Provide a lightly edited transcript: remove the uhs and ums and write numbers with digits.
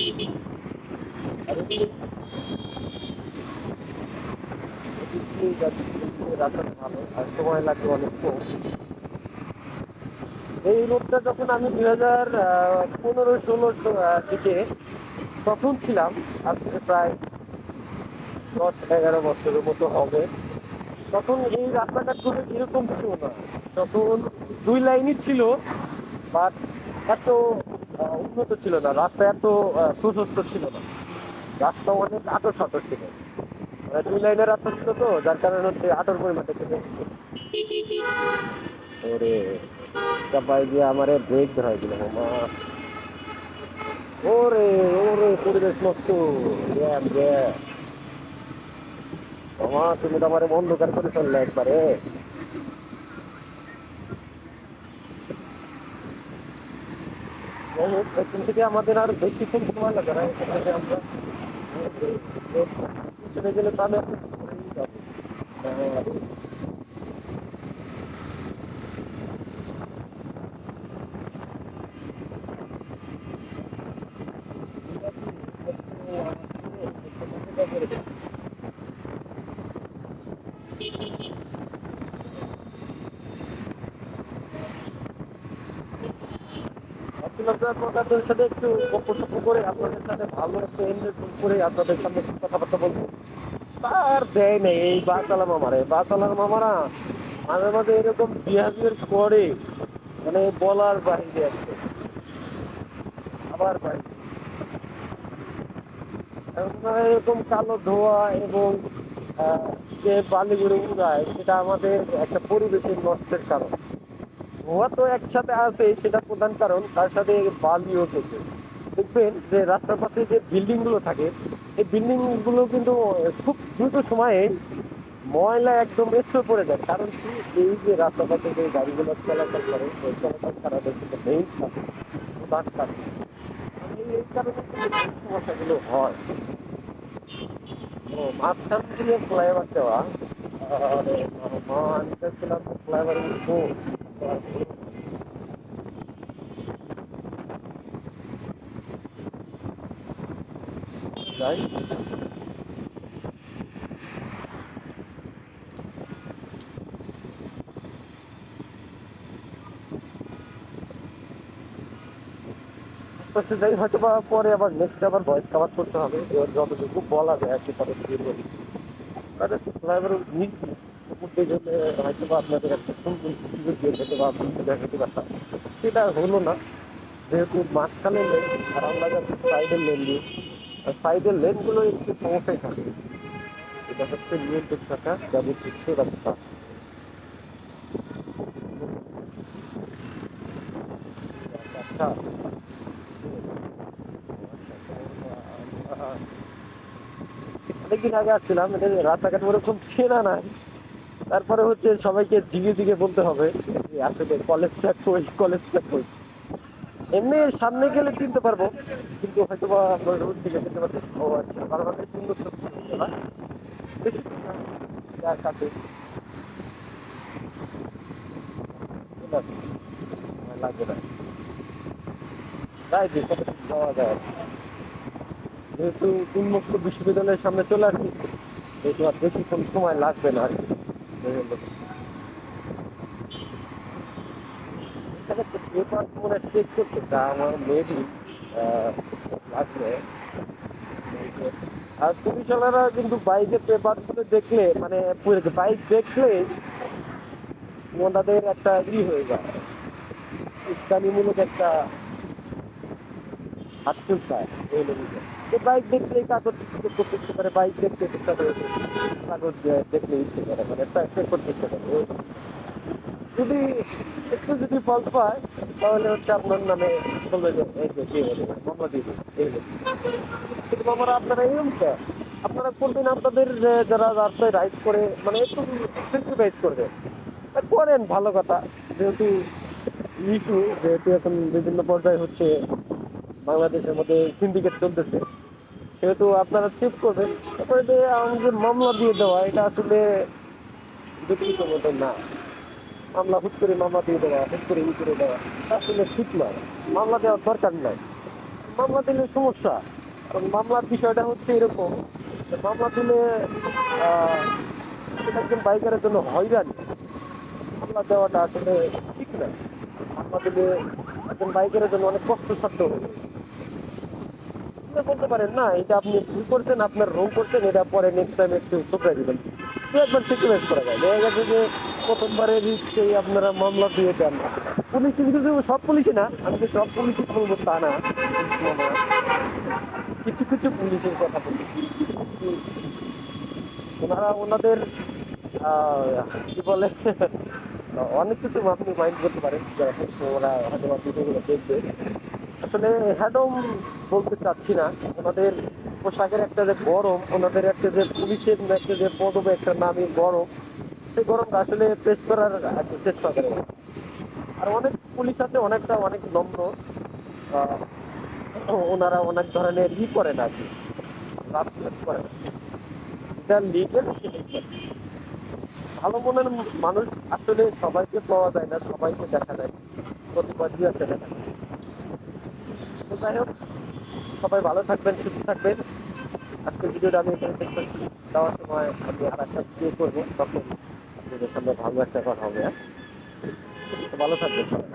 আর রাস্তাটা ভালো আর সময় লাগবে অনেক কম। এই রোডটা যখন আমি 2015-16 দিকে তখন ছিলাম, আজ থেকে প্রায় 10-11 বছরের মতো হবে। তখন এই রাস্তাঘাটগুলো এরকম ছিল না, তখন 2 লাইনই ছিল, বাট এত উন্নত ছিল না, রাস্তা এত প্রশস্ত ছিল না, রাস্তা অনেক আঁটো সাঁটো ছিল। মানে 2 লাইনের রাস্তা ছিল তো, যার কারণে হচ্ছে আঁটোর পরিমাণটা থেকে ওরে চাপাই দিয়ে আমারে ব্রেক ধরাই দিল মামা। ওরে ওরে পরিবেশ নষ্ট, জ্যাম জ্যাম। মামা তুমি তো আমার অন্ধকার করে ফেললে একবারে। এখান থেকে আমাদের আর বেশিক্ষণ সময় লাগে না, এখান থেকে আমরা চলে গেলে তাহলে আপনাদের সাথে একটু গল্প সল্প করে আপনাদের সাথে ভালো একটা এনজয় করে আপনাদের সামনে কথাবার্তা বলবো। তার দেয় নেই এই বাতালা মামারে, বাতালার মামারা মাঝে মাঝে এরকম বিহেভিয়ার করে, মানে বলার বাইরে আছে, আবার বাইরে ওনারা এরকম কালো ধোঁয়া এবং যে বালিগুলো উড়ায়, সেটা আমাদের একটা পরিবেশের নষ্টের কারণ। ধোঁয়া তো একসাথে আছে, সেটা প্রধান কারণ, তার সাথে বালিও থেকে দেখবেন যে রাস্তার পাশে যে বিল্ডিং গুলো থাকে, এই বিল্ডিং গুলো কিন্তু খুব দ্রুত সময়ে ময়লা একদম এসে পড়ে যায়। কারণ কি, এই যে রাস্তার পাশে যে গাড়িগুলো চলাচল করে, ওই চলাচল খারাপের কিন্তু মেইন প্রধান কারণ। এই কারণে কিন্তু এই সমস্যাগুলো হয়। ও মাঝখান দিয়ে ফ্লাইওভার দেওয়া, আরে আমি চাচ্ছিলাম ফ্লাইওভার উঠবো, যাই যাই হয়তো বা পরে আবার নেক্সট আবার ভয়েস কভার করতে হবে, এবার যতটুকু বলা যায় আর কি পরে বলি। তাহলে ফ্লাইওভার নিচ্ছি উপর গেলে হয়তো বা আপনাদের একটা সুন্দর সুযোগ দিয়ে হয়তো বা আপনাদের দেখাতে পারতাম, সেটা হলো না। যেহেতু মাঝখানে লেন আর আমরা যাচ্ছি সাইডের লেন দিয়ে, আর সাইডের লেনগুলো একটু সমস্যায় থাকে। এটা হচ্ছে নিয়ন্ত্রণ থাকা যাদের কিছু রাস্তা। আচ্ছা, অনেকদিন আগে আসছিলাম, এটা রাস্তাঘাট ওরকম চেনা নাই। তারপরে হচ্ছে সবাইকে জিগে জিগে বলতে হবে যে আসলে কলেজটা কই, কলেজটা কই। এমনি সামনে গেলে চিনতে পারবো, কিন্তু হয়তো বা রোড থেকে চিনতে পারবো। ও আচ্ছা, বাংলাদেশ সুন্দর না বেশি দূর না, যার কাছে লাগবে না, তাই যে কতটুকু যাওয়া যায়। যেহেতু উন্মুক্ত বিশ্ববিদ্যালয়ের সামনে চলে আসছি, যেহেতু আর বেশিক্ষণ সময় লাগবে না আর কি। এখানে তো পেপার মনে চেক করতে, তা আমার মেবি লাগবে। আর পুলিশওয়ালারা কিন্তু বাইকের পেপার গুলো দেখলে, মানে বাইক দেখলে ওনাদের একটা হয়ে যায়, উস্কানিমূলক একটা হাতছুট পায়। যে বাইক দেখলে কাগজ করতে ইচ্ছে করে, বাইক দেখতে ইচ্ছা করে, কাগজ দেখলে ইচ্ছে করে, মানে চেক করতে ইচ্ছে করে। যদি একটু যদি ফলস পায়, তাহলে হচ্ছে আপনার নামে বলবে যে এই যে দিয়ে দেবে, মামলা দিয়ে দেবে, এই যে। কিন্তু মামারা আপনারা এরকম কে? আপনারা কোনদিন আপনাদের যারা রাস্তায় রাইড করে মানে একটু সেক্রিফাইস করবে, করেন, ভালো কথা। যেহেতু ইস্যু, যেহেতু এখন বিভিন্ন পর্যায়ে হচ্ছে বাংলাদেশের মধ্যে সিন্ডিকেট চলতেছে, সেহেতু আপনারা চেক করবেন। তারপরে যে আমাদের মামলা দিয়ে দেওয়া, এটা আসলে ব্যক্তিগত মতো না। মামলা হুট করে মামলা দিয়ে দেওয়া, হুট করে ই করে দেওয়া, আসলে ঠিক নয়। মামলা দেওয়ার দরকার নাই। মামলা দিলে সমস্যা। কারণ মামলার বিষয়টা হচ্ছে এরকম যে মামলা দিলে আহ, সেটা একজন বাইকারের জন্য হয়রানি। মামলা দেওয়াটা আসলে ঠিক না। মামলা দিলে একজন বাইকারের জন্য অনেক কষ্টসাধ্য হবে। আপনি বলতে পারেন না এটা আপনি ভুল করছেন, আপনার রং করছেন, এটা পরে নেক্সট টাইম একটু শুধরে দিবেন। দু একবার সেক্রিফাইস করা যায়, দেখা গেছে যে প্রথমবারে রিস্কেই আপনারা মামলা দিয়ে দেন। পুলিশ কিন্তু সব পুলিশই না, আমি যে সব পুলিশই বলবো তা না, কিছু কিছু পুলিশের কথা বলি। ওনারা ওনাদের কি বলে অনেক কিছু আপনি মাইন্ড করতে পারেন যখন ওরা হয়তো ভিডিওগুলো দেখবে। আসলে হ্যাডম বলতে চাচ্ছি না, ওনাদের পোশাকের একটা যে গরম, ওনাদের একটা যে পুলিশের একটা যে পদবে একটা নামই গরম, সেই গরমটা আসলে পেশ করার একটা চেষ্টা করে। আর অনেক পুলিশ আছে অনেকটা অনেক নম্র, আহ, ওনারা অনেক ধরনের করে না আর কি, রাত করে না, এটা লিগেল। ভালো মনের মানুষ আসলে সবাইকে পাওয়া যায় না, সবাইকে দেখা যায়, প্রতিবার দু একটা দেখা যায়। তো যাই হোক, সবাই ভালো থাকবেন, সুস্থ থাকবেন। আজকের ভিডিওটা আমি এখানে শেষ করছি। যাওয়ার সময় আমি আর একটা ভিডিও করবো, তখন আপনাদের সামনে ভালো একটা কথা হবে। হ্যাঁ, তো ভালো থাকবেন সবাই।